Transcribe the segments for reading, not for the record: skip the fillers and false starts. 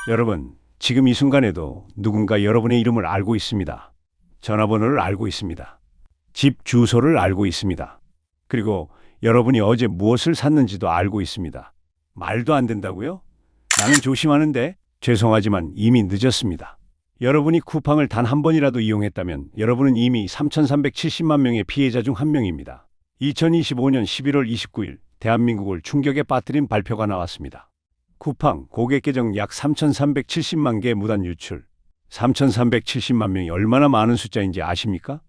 여러분, 지금 이 순간에도 누군가 여러분의 이름을 알고 있습니다. 전화번호를 알고 있습니다. 집 주소를 알고 있습니다. 그리고 여러분이 어제 무엇을 샀는지도 알고 있습니다. 말도 안 된다고요? 나는 조심하는데 죄송하지만 이미 늦었습니다. 여러분이 쿠팡을 단 한 번이라도 이용했다면 여러분은 이미 3,370만 명의 피해자 중 한 명입니다. 2025년 11월 29일 대한민국을 충격에 빠뜨린 발표가 나왔습니다. 쿠팡 고객 계정 약 3,370만 개 무단 유출. 3,370만 명이 얼마나 많은 숫자인지 아십니까?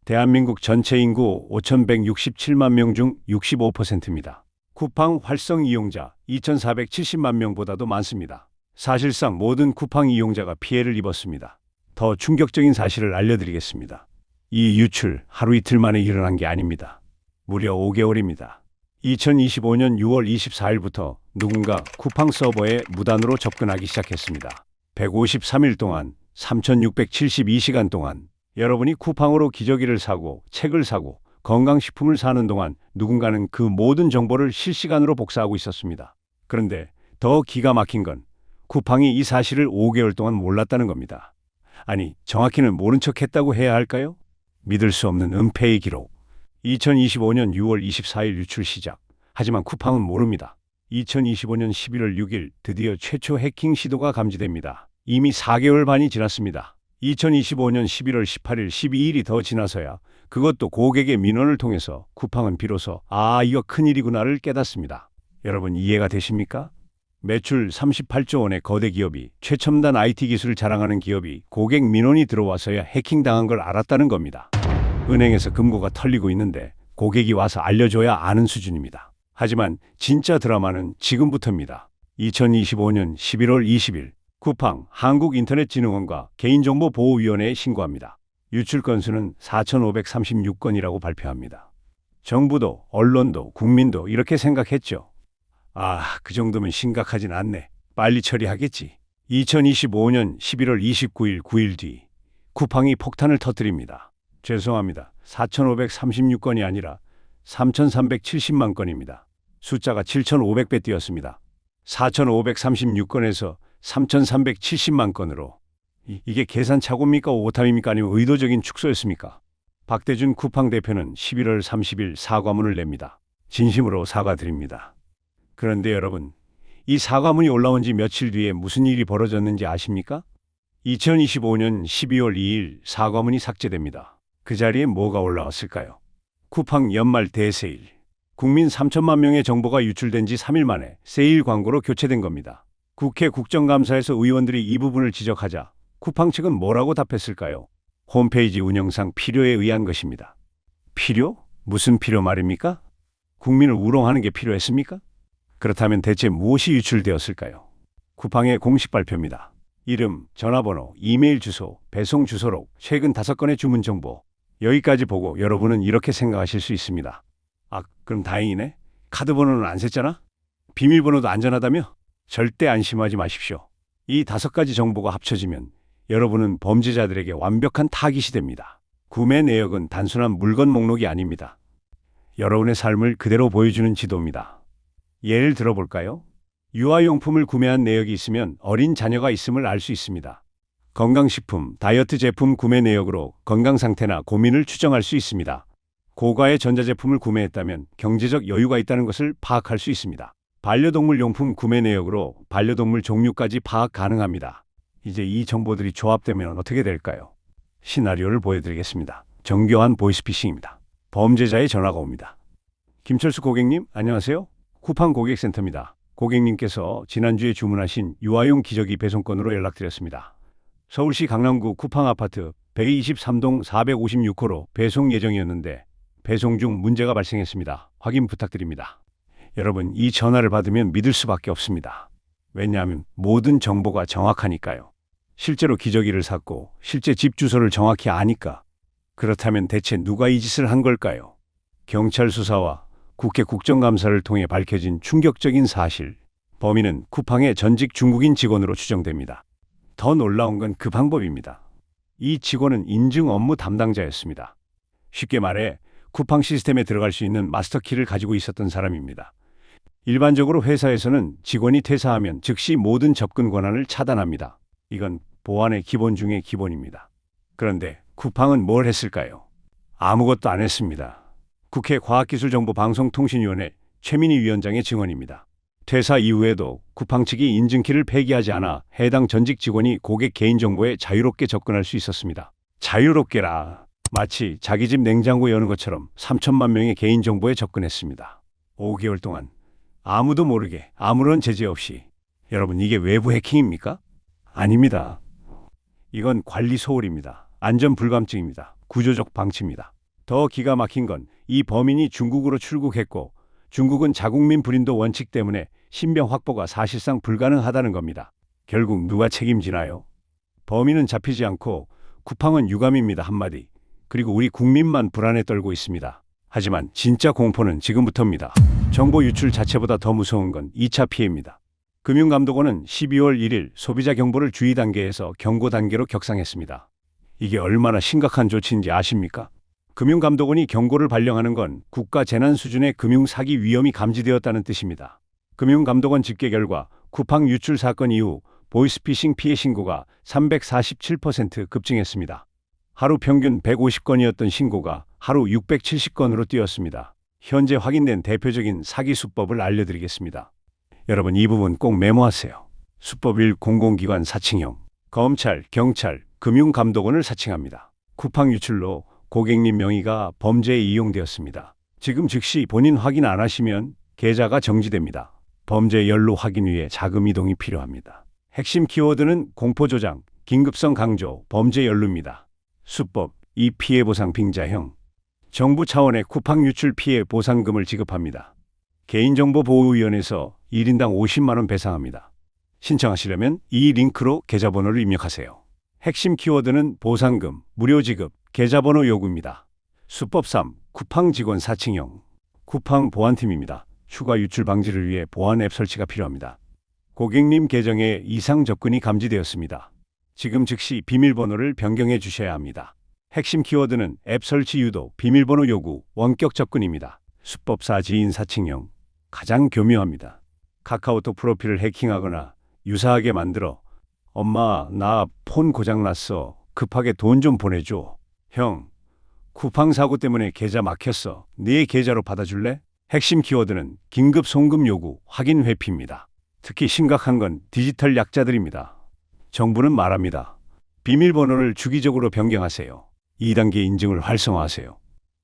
대한민국 전체 인구 5,167만 명 중 65%입니다. 쿠팡 활성 이용자 2,470만 명보다도 많습니다. 사실상 모든 쿠팡 이용자가 피해를 입었습니다. 더 충격적인 사실을 알려드리겠습니다. 이 유출 하루 이틀 만에 일어난 게 아닙니다. 무려 5개월입니다. 2025년 6월 24일부터 누군가 쿠팡 서버에 무단으로 접근하기 시작했습니다. 153일 동안 3,672시간 동안 여러분이 쿠팡으로 기저귀를 사고 책을 사고 건강식품을 사는 동안 누군가는 그 모든 정보를 실시간으로 복사하고 있었습니다. 그런데 더 기가 막힌 건 쿠팡이 이 사실을 5개월 동안 몰랐다는 겁니다. 아니, 정확히는 모른 척 했다고 해야 할까요? 믿을 수 없는 은폐의 기록. 2025년 6월 24일 유출 시작. 하지만 쿠팡은 모릅니다. 2025년 11월 6일 드디어 최초 해킹 시도가 감지됩니다. 이미 4개월 반이 지났습니다. 2025년 11월 18일, 12일이 더 지나서야 그것도 고객의 민원을 통해서 쿠팡은 비로소 이거 큰일이구나를 깨닫습니다. 여러분 이해가 되십니까? 매출 38조 원의 거대 기업이 최첨단 IT 기술을 자랑하는 기업이 고객 민원이 들어와서야 해킹당한 걸 알았다는 겁니다. 은행에서 금고가 털리고 있는데 고객이 와서 알려줘야 아는 수준입니다. 하지만 진짜 드라마는 지금부터입니다. 2025년 11월 20일 쿠팡 한국인터넷진흥원과 개인정보보호위원회에 신고합니다. 유출 건수는 4,536건이라고 발표합니다. 정부도 언론도 국민도 이렇게 생각했죠. 그 정도면 심각하진 않네. 빨리 처리하겠지. 2025년 11월 29일 9일 뒤 쿠팡이 폭탄을 터뜨립니다. 죄송합니다. 4,536건이 아니라 3,370만 건입니다. 숫자가 7,500배 뛰었습니다. 4,536건에서 3,370만 건으로. 이게 계산착오입니까? 오탐입니까? 아니면 의도적인 축소였습니까? 박대준 쿠팡 대표는 11월 30일 사과문을 냅니다. 진심으로 사과드립니다. 그런데 여러분, 이 사과문이 올라온 지 며칠 뒤에 무슨 일이 벌어졌는지 아십니까? 2025년 12월 2일 사과문이 삭제됩니다. 그 자리에 뭐가 올라왔을까요? 쿠팡 연말 대세일. 국민 3천만 명의 정보가 유출된 지 3일 만에 세일 광고로 교체된 겁니다. 국회 국정감사에서 의원들이 이 부분을 지적하자 쿠팡 측은 뭐라고 답했을까요? 홈페이지 운영상 필요에 의한 것입니다. 필요? 무슨 필요 말입니까? 국민을 우롱하는 게 필요했습니까? 그렇다면 대체 무엇이 유출되었을까요? 쿠팡의 공식 발표입니다. 이름, 전화번호, 이메일 주소, 배송 주소록, 최근 5건의 주문 정보. 여기까지 보고 여러분은 이렇게 생각하실 수 있습니다. 그럼 다행이네. 카드 번호는 안 셌잖아? 비밀번호도 안전하다며? 절대 안심하지 마십시오. 이 5가지 정보가 합쳐지면 여러분은 범죄자들에게 완벽한 타깃이 됩니다. 구매 내역은 단순한 물건 목록이 아닙니다. 여러분의 삶을 그대로 보여주는 지도입니다. 예를 들어볼까요? 유아용품을 구매한 내역이 있으면 어린 자녀가 있음을 알 수 있습니다. 건강식품, 다이어트 제품 구매 내역으로 건강 상태나 고민을 추정할 수 있습니다. 고가의 전자제품을 구매했다면 경제적 여유가 있다는 것을 파악할 수 있습니다. 반려동물 용품 구매 내역으로 반려동물 종류까지 파악 가능합니다. 이제 이 정보들이 조합되면 어떻게 될까요? 시나리오를 보여드리겠습니다. 정교한 보이스피싱입니다. 범죄자의 전화가 옵니다. 김철수 고객님, 안녕하세요. 쿠팡 고객센터입니다. 고객님께서 지난주에 주문하신 유아용 기저귀 배송건으로 연락드렸습니다. 서울시 강남구 쿠팡 아파트 123동 456호로 배송 예정이었는데 배송 중 문제가 발생했습니다. 확인 부탁드립니다. 여러분, 이 전화를 받으면 믿을 수밖에 없습니다. 왜냐하면 모든 정보가 정확하니까요. 실제로 기저귀를 샀고 실제 집 주소를 정확히 아니까. 그렇다면 대체 누가 이 짓을 한 걸까요? 경찰 수사와 국회 국정감사를 통해 밝혀진 충격적인 사실. 범인은 쿠팡의 전직 중국인 직원으로 추정됩니다. 더 놀라운 건 그 방법입니다. 이 직원은 인증 업무 담당자였습니다. 쉽게 말해 쿠팡 시스템에 들어갈 수 있는 마스터키를 가지고 있었던 사람입니다. 일반적으로 회사에서는 직원이 퇴사하면 즉시 모든 접근 권한을 차단합니다. 이건 보안의 기본 중의 기본입니다. 그런데 쿠팡은 뭘 했을까요? 아무것도 안 했습니다. 국회 과학기술정보방송통신위원회 최민희 위원장의 증언입니다. 퇴사 이후에도 쿠팡 측이 인증키를 폐기하지 않아 해당 전직 직원이 고객 개인정보에 자유롭게 접근할 수 있었습니다. 자유롭게라. 마치 자기 집 냉장고 여는 것처럼 3천만 명의 개인정보에 접근했습니다. 5개월 동안 아무도 모르게 아무런 제재 없이. 여러분, 이게 외부 해킹입니까? 아닙니다. 이건 관리 소홀입니다. 안전 불감증입니다. 구조적 방치입니다. 더 기가 막힌 건 이 범인이 중국으로 출국했고 중국은 자국민 불인도 원칙 때문에 신병 확보가 사실상 불가능하다는 겁니다. 결국 누가 책임지나요? 범인은 잡히지 않고 쿠팡은 유감입니다 한마디. 그리고 우리 국민만 불안에 떨고 있습니다. 하지만 진짜 공포는 지금부터입니다. 정보 유출 자체보다 더 무서운 건 2차 피해입니다. 금융감독원은 12월 1일 소비자 경보를 주의 단계에서 경고 단계로 격상했습니다. 이게 얼마나 심각한 조치인지 아십니까? 금융감독원이 경고를 발령하는 건 국가 재난 수준의 금융 사기 위험이 감지되었다는 뜻입니다. 금융감독원 집계 결과 쿠팡 유출 사건 이후 보이스피싱 피해 신고가 347% 급증했습니다. 하루 평균 150건이었던 신고가 하루 670건으로 뛰었습니다. 현재 확인된 대표적인 사기 수법을 알려드리겠습니다. 여러분, 이 부분 꼭 메모하세요. 수법 1. 공공기관 사칭형. 검찰, 경찰, 금융감독원을 사칭합니다. 쿠팡 유출로 고객님 명의가 범죄에 이용되었습니다. 지금 즉시 본인 확인 안 하시면 계좌가 정지됩니다. 범죄 연루 확인 위해 자금 이동이 필요합니다. 핵심 키워드는 공포조장, 긴급성 강조, 범죄 연루입니다. 수법 2. 피해보상 빙자형. 정부 차원의 쿠팡 유출 피해 보상금을 지급합니다. 개인정보보호위원회에서 1인당 50만 원 배상합니다. 신청하시려면 이 링크로 계좌번호를 입력하세요. 핵심 키워드는 보상금, 무료 지급, 계좌번호 요구입니다. 수법 3. 쿠팡 직원 사칭형. 쿠팡 보안팀입니다. 추가 유출 방지를 위해 보안 앱 설치가 필요합니다. 고객님 계정에 이상 접근이 감지되었습니다. 지금 즉시 비밀번호를 변경해 주셔야 합니다. 핵심 키워드는 앱 설치 유도, 비밀번호 요구, 원격 접근입니다. 수법 4. 지인 사칭형. 가장 교묘합니다. 카카오톡 프로필을 해킹하거나 유사하게 만들어 엄마, 나 폰 고장났어. 급하게 돈 좀 보내줘. 형, 쿠팡 사고 때문에 계좌 막혔어. 네 계좌로 받아줄래? 핵심 키워드는 긴급 송금 요구, 확인 회피입니다. 특히 심각한 건 디지털 약자들입니다. 정부는 말합니다. 비밀번호를 주기적으로 변경하세요. 2단계 인증을 활성화하세요.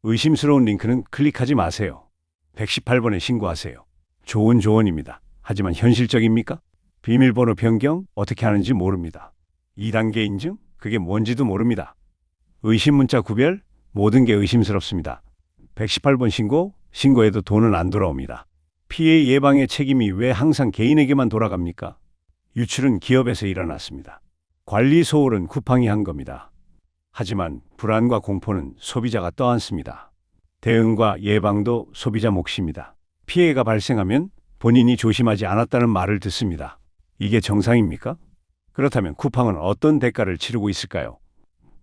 의심스러운 링크는 클릭하지 마세요. 118번에 신고하세요. 좋은 조언입니다. 하지만 현실적입니까? 비밀번호 변경 어떻게 하는지 모릅니다. 2단계 인증? 그게 뭔지도 모릅니다. 의심 문자 구별? 모든 게 의심스럽습니다. 118번 신고? 신고해도 돈은 안 돌아옵니다. 피해 예방의 책임이 왜 항상 개인에게만 돌아갑니까? 유출은 기업에서 일어났습니다. 관리 소홀은 쿠팡이 한 겁니다. 하지만 불안과 공포는 소비자가 떠안습니다. 대응과 예방도 소비자 몫입니다. 피해가 발생하면 본인이 조심하지 않았다는 말을 듣습니다. 이게 정상입니까? 그렇다면 쿠팡은 어떤 대가를 치르고 있을까요?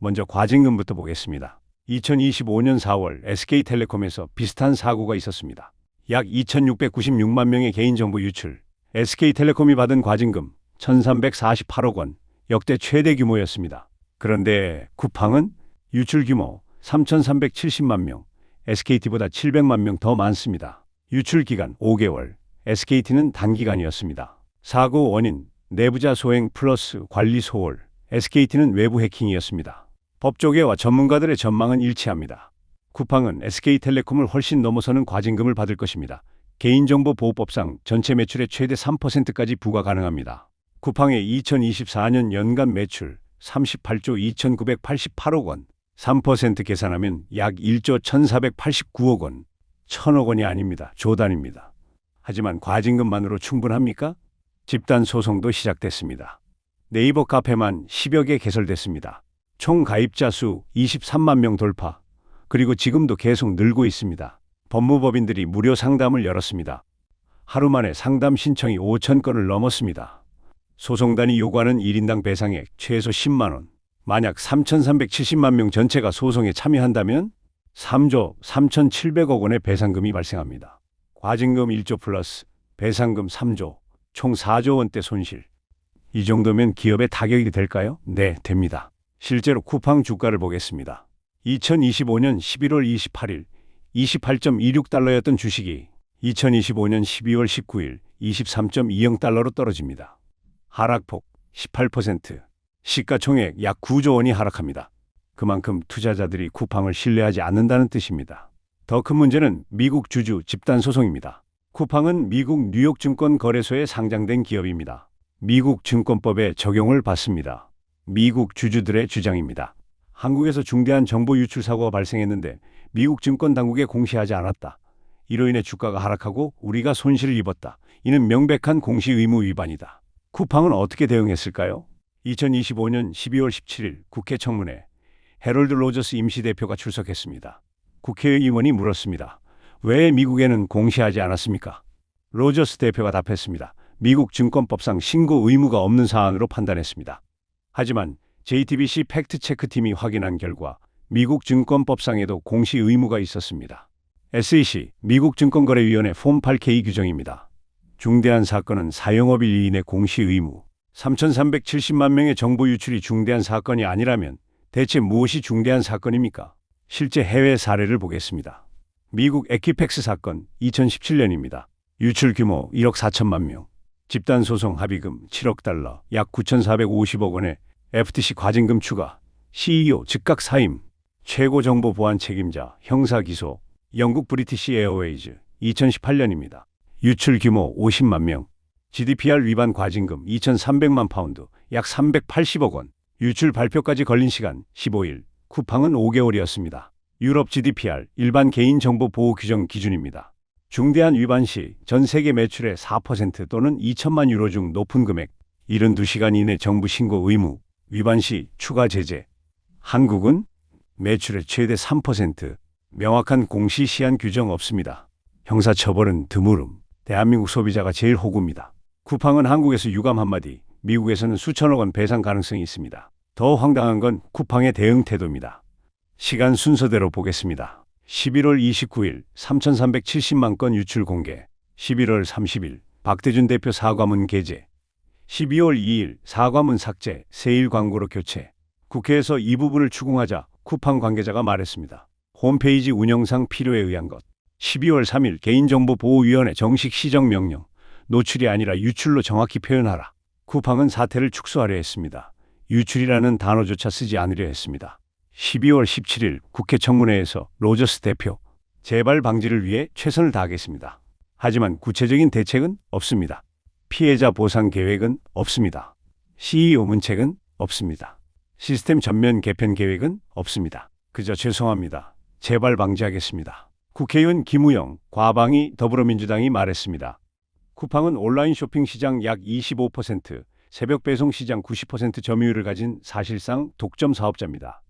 먼저 과징금부터 보겠습니다. 2025년 4월 SK텔레콤에서 비슷한 사고가 있었습니다. 약 2,696만 명의 개인정보 유출. SK텔레콤이 받은 과징금 1,348억 원, 역대 최대 규모였습니다. 그런데 쿠팡은 유출 규모 3,370만 명, SKT보다 700만 명 더 많습니다. 유출 기간 5개월, SKT는 단기간이었습니다. 사고 원인, 내부자 소행 플러스 관리 소홀, SKT는 외부 해킹이었습니다. 법조계와 전문가들의 전망은 일치합니다. 쿠팡은 SK텔레콤을 훨씬 넘어서는 과징금을 받을 것입니다. 개인정보보호법상 전체 매출의 최대 3%까지 부과 가능합니다. 쿠팡의 2024년 연간 매출 38조 2,988억 원, 3% 계산하면 약 1조 1,489억 원, 1,000억 원이 아닙니다. 조단입니다. 하지만 과징금만으로 충분합니까? 집단 소송도 시작됐습니다. 네이버 카페만 10여 개 개설됐습니다. 총 가입자 수 23만 명 돌파. 그리고 지금도 계속 늘고 있습니다. 법무법인들이 무료 상담을 열었습니다. 하루 만에 상담 신청이 5천 건을 넘었습니다. 소송단이 요구하는 1인당 배상액 최소 10만 원. 만약 3,370만 명 전체가 소송에 참여한다면 3조 3,700억 원의 배상금이 발생합니다. 과징금 1조 플러스 배상금 3조, 총 4조 원대 손실. 이 정도면 기업에 타격이 될까요? 네, 됩니다. 실제로 쿠팡 주가를 보겠습니다. 2025년 11월 28일 28.26달러였던 주식이 2025년 12월 19일 23.20달러로 떨어집니다. 하락폭 18%, 시가총액 약 9조 원이 하락합니다. 그만큼 투자자들이 쿠팡을 신뢰하지 않는다는 뜻입니다. 더 큰 문제는 미국 주주 집단 소송입니다. 쿠팡은 미국 뉴욕 증권거래소에 상장된 기업입니다. 미국 증권법에 적용을 받습니다. 미국 주주들의 주장입니다. 한국에서 중대한 정보 유출 사고가 발생했는데 미국 증권 당국에 공시하지 않았다. 이로 인해 주가가 하락하고 우리가 손실을 입었다. 이는 명백한 공시 의무 위반이다. 쿠팡은 어떻게 대응했을까요? 2025년 12월 17일 국회 청문회 해럴드 로저스 임시대표가 출석했습니다. 국회의원이 물었습니다. 왜 미국에는 공시하지 않았습니까? 로저스 대표가 답했습니다. 미국 증권법상 신고 의무가 없는 사안으로 판단했습니다. 하지만 JTBC 팩트체크팀이 확인한 결과 미국 증권법상에도 공시 의무가 있었습니다. SEC 미국 증권거래위원회 폼 8K 규정입니다. 중대한 사건은 사용업일 이내 공시 의무. 3,370만 명의 정보 유출이 중대한 사건이 아니라면 대체 무엇이 중대한 사건입니까? 실제 해외 사례를 보겠습니다. 미국 에퀴팩스 사건 2017년입니다. 유출 규모 1억 4천만 명. 집단 소송 합의금 7억 달러, 약 9,450억 원의 FTC 과징금 추가, CEO 즉각 사임, 최고 정보 보안 책임자 형사 기소, 영국 브리티시 에어웨이즈 2018년입니다. 유출 규모 50만 명, GDPR 위반 과징금 2,300만 파운드, 약 380억 원, 유출 발표까지 걸린 시간 15일, 쿠팡은 5개월이었습니다. 유럽 GDPR 일반 개인정보 보호 규정 기준입니다. 중대한 위반 시 전 세계 매출의 4% 또는 2천만 유로 중 높은 금액, 72시간 이내 정부 신고 의무, 위반 시 추가 제재. 한국은 매출의 최대 3%, 명확한 공시 시한 규정 없습니다. 형사처벌은 드물음. 대한민국 소비자가 제일 호구입니다. 쿠팡은 한국에서 유감 한마디, 미국에서는 수천억 원 배상 가능성이 있습니다. 더 황당한 건 쿠팡의 대응 태도입니다. 시간 순서대로 보겠습니다. 11월 29일 3,370만 건 유출 공개, 11월 30일 박대준 대표 사과문 게재, 12월 2일 사과문 삭제, 세일 광고로 교체. 국회에서 이 부분을 추궁하자 쿠팡 관계자가 말했습니다. 홈페이지 운영상 필요에 의한 것. 12월 3일 개인정보보호위원회 정식 시정명령, 노출이 아니라 유출로 정확히 표현하라. 쿠팡은 사태를 축소하려 했습니다. 유출이라는 단어조차 쓰지 않으려 했습니다. 12월 17일 국회 청문회에서 로저스 대표, 재발 방지를 위해 최선을 다하겠습니다. 하지만 구체적인 대책은 없습니다. 피해자 보상 계획은 없습니다. CEO 문책은 없습니다. 시스템 전면 개편 계획은 없습니다. 그저 죄송합니다. 재발 방지하겠습니다. 국회의원 김우영, 과방위 더불어민주당이 말했습니다. 쿠팡은 온라인 쇼핑 시장 약 25%, 새벽 배송 시장 90% 점유율을 가진 사실상 독점 사업자입니다.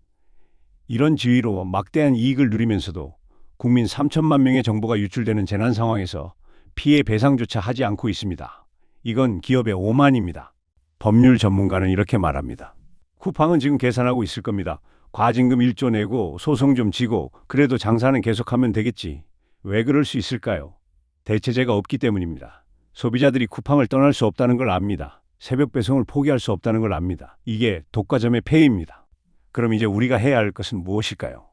이런 지위로 막대한 이익을 누리면서도 국민 3천만 명의 정보가 유출되는 재난 상황에서 피해 배상조차 하지 않고 있습니다. 이건 기업의 오만입니다. 법률 전문가는 이렇게 말합니다. 쿠팡은 지금 계산하고 있을 겁니다. 과징금 1조 내고 소송 좀 지고 그래도 장사는 계속하면 되겠지. 왜 그럴 수 있을까요? 대체제가 없기 때문입니다. 소비자들이 쿠팡을 떠날 수 없다는 걸 압니다. 새벽 배송을 포기할 수 없다는 걸 압니다. 이게 독과점의 폐해입니다. 그럼 이제 우리가 해야 할 것은 무엇일까요?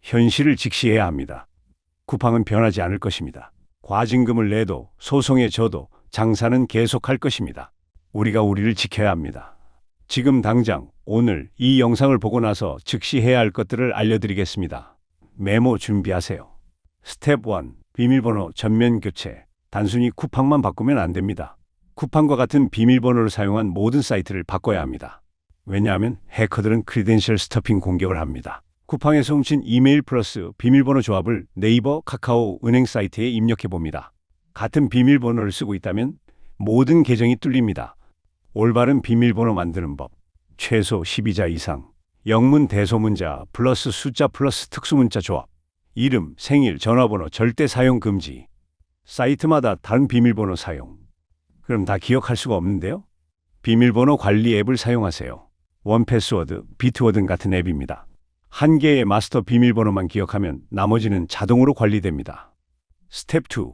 현실을 직시해야 합니다. 쿠팡은 변하지 않을 것입니다. 과징금을 내도 소송에 져도 장사는 계속할 것입니다. 우리가 우리를 지켜야 합니다. 지금 당장 오늘 이 영상을 보고 나서 즉시 해야 할 것들을 알려드리겠습니다. 메모 준비하세요. 스텝 1. 비밀번호 전면 교체. 단순히 쿠팡만 바꾸면 안 됩니다. 쿠팡과 같은 비밀번호를 사용한 모든 사이트를 바꿔야 합니다. 왜냐하면 해커들은 크리덴셜 스토핑 공격을 합니다. 쿠팡에서 훔친 이메일 플러스 비밀번호 조합을 네이버, 카카오, 은행 사이트에 입력해 봅니다. 같은 비밀번호를 쓰고 있다면 모든 계정이 뚫립니다. 올바른 비밀번호 만드는 법. 최소 12자 이상. 영문 대소문자 플러스 숫자 플러스 특수문자 조합. 이름, 생일, 전화번호 절대 사용 금지. 사이트마다 다른 비밀번호 사용. 그럼 다 기억할 수가 없는데요? 비밀번호 관리 앱을 사용하세요. 원패스워드, 비트워든 같은 앱입니다. 한 개의 마스터 비밀번호만 기억하면 나머지는 자동으로 관리됩니다. 스텝 2.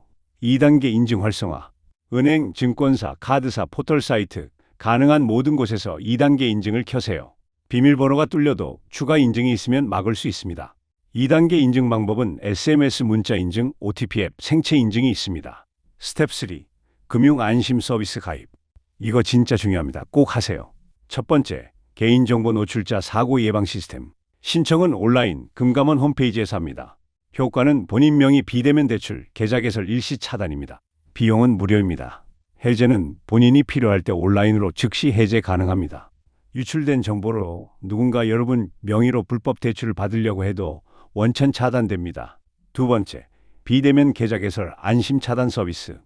2단계 인증 활성화. 은행, 증권사, 카드사, 포털 사이트, 가능한 모든 곳에서 2단계 인증을 켜세요. 비밀번호가 뚫려도 추가 인증이 있으면 막을 수 있습니다. 2단계 인증 방법은 SMS 문자 인증, OTP 앱, 생체 인증이 있습니다. 스텝 3. 금융 안심 서비스 가입. 이거 진짜 중요합니다. 꼭 하세요. 첫 번째, 개인정보 노출자 사고 예방 시스템. 신청은 온라인, 금감원 홈페이지에서 합니다. 효과는 본인 명의 비대면 대출, 계좌 개설 일시 차단입니다. 비용은 무료입니다. 해제는 본인이 필요할 때 온라인으로 즉시 해제 가능합니다. 유출된 정보로 누군가 여러분 명의로 불법 대출을 받으려고 해도 원천 차단됩니다. 두 번째, 비대면 계좌 개설 안심 차단 서비스.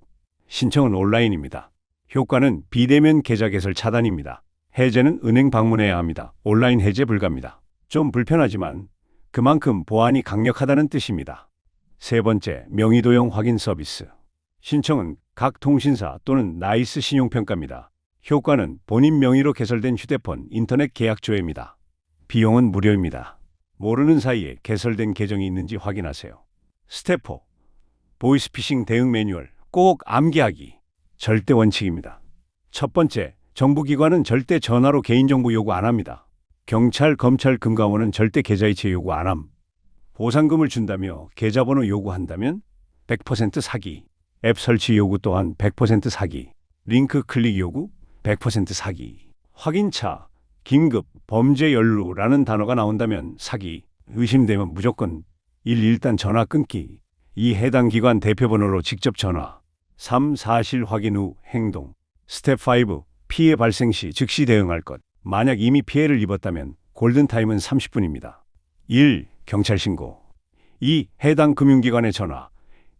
신청은 온라인입니다. 효과는 비대면 계좌 개설 차단입니다. 해제는 은행 방문해야 합니다. 온라인 해제 불가입니다. 좀 불편하지만 그만큼 보안이 강력하다는 뜻입니다. 세 번째, 명의도용 확인 서비스. 신청은 각 통신사 또는 나이스 신용평가입니다. 효과는 본인 명의로 개설된 휴대폰, 인터넷 계약 조회입니다. 비용은 무료입니다. 모르는 사이에 개설된 계정이 있는지 확인하세요. 스텝 4. 보이스피싱 대응 매뉴얼. 꼭 암기하기. 절대 원칙입니다. 첫 번째, 정부기관은 절대 전화로 개인정보 요구 안 합니다. 경찰, 검찰, 금감원은 절대 계좌이체 요구 안 함. 보상금을 준다며 계좌번호 요구한다면 100% 사기. 앱 설치 요구 또한 100% 사기. 링크 클릭 요구 100% 사기. 확인차, 긴급, 범죄 연루라는 단어가 나온다면 사기. 의심되면 무조건 1. 일단 전화 끊기. 2. 해당 기관 대표번호로 직접 전화. 3. 사실 확인 후 행동. 스텝 5. 피해 발생 시 즉시 대응할 것. 만약 이미 피해를 입었다면 골든타임은 30분입니다. 1. 경찰 신고. 2. 해당 금융기관에 전화.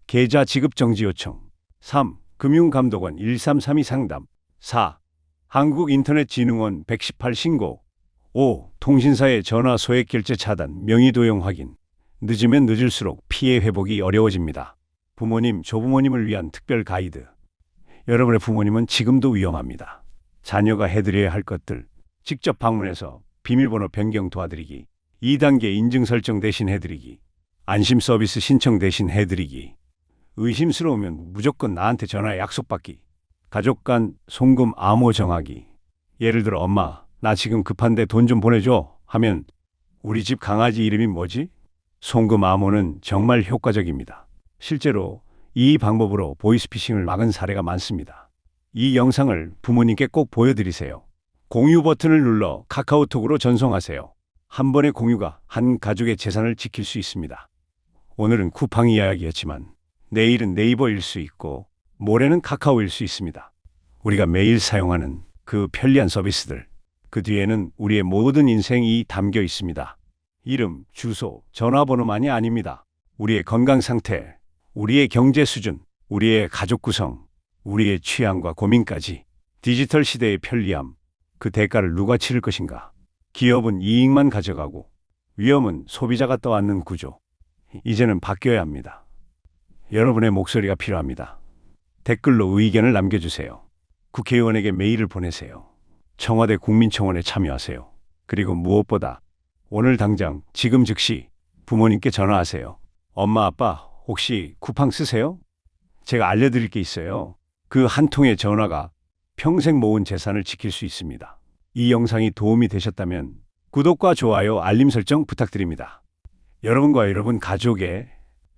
계좌 지급 정지 요청. 3. 금융감독원 1332 상담. 4. 한국인터넷진흥원 118 신고. 5. 통신사에 전화 소액 결제 차단, 명의도용 확인. 늦으면 늦을수록 피해 회복이 어려워집니다. 부모님, 조부모님을 위한 특별 가이드. 여러분의 부모님은 지금도 위험합니다. 자녀가 해드려야 할 것들. 직접 방문해서 비밀번호 변경 도와드리기. 2단계 인증 설정 대신 해드리기. 안심 서비스 신청 대신 해드리기. 의심스러우면 무조건 나한테 전화 약속받기. 가족 간 송금 암호 정하기. 예를 들어 엄마, 나 지금 급한데 돈 좀 보내줘 하면 우리 집 강아지 이름이 뭐지? 송금 암호는 정말 효과적입니다. 실제로 이 방법으로 보이스피싱을 막은 사례가 많습니다. 이 영상을 부모님께 꼭 보여드리세요. 공유 버튼을 눌러 카카오톡으로 전송하세요. 한 번의 공유가 한 가족의 재산을 지킬 수 있습니다. 오늘은 쿠팡 이야기였지만 내일은 네이버일 수 있고 모레는 카카오일 수 있습니다. 우리가 매일 사용하는 그 편리한 서비스들, 그 뒤에는 우리의 모든 인생이 담겨 있습니다. 이름, 주소, 전화번호만이 아닙니다. 우리의 건강 상태, 우리의 경제 수준, 우리의 가족 구성, 우리의 취향과 고민까지. 디지털 시대의 편리함, 그 대가를 누가 치를 것인가? 기업은 이익만 가져가고 위험은 소비자가 떠안는 구조. 이제는 바뀌어야 합니다. 여러분의 목소리가 필요합니다. 댓글로 의견을 남겨주세요. 국회의원에게 메일을 보내세요. 청와대 국민청원에 참여하세요. 그리고 무엇보다 오늘 당장 지금 즉시 부모님께 전화하세요. 엄마, 아빠 혹시 쿠팡 쓰세요? 제가 알려드릴 게 있어요. 그 한 통의 전화가 평생 모은 재산을 지킬 수 있습니다. 이 영상이 도움이 되셨다면 구독과 좋아요, 알림 설정 부탁드립니다. 여러분과 여러분 가족의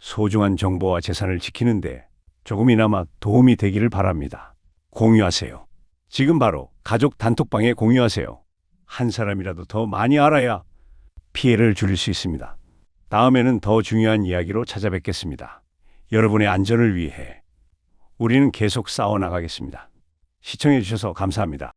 소중한 정보와 재산을 지키는데 조금이나마 도움이 되기를 바랍니다. 공유하세요. 지금 바로 가족 단톡방에 공유하세요. 한 사람이라도 더 많이 알아야 피해를 줄일 수 있습니다. 다음에는 더 중요한 이야기로 찾아뵙겠습니다. 여러분의 안전을 위해 우리는 계속 싸워나가겠습니다. 시청해 주셔서 감사합니다.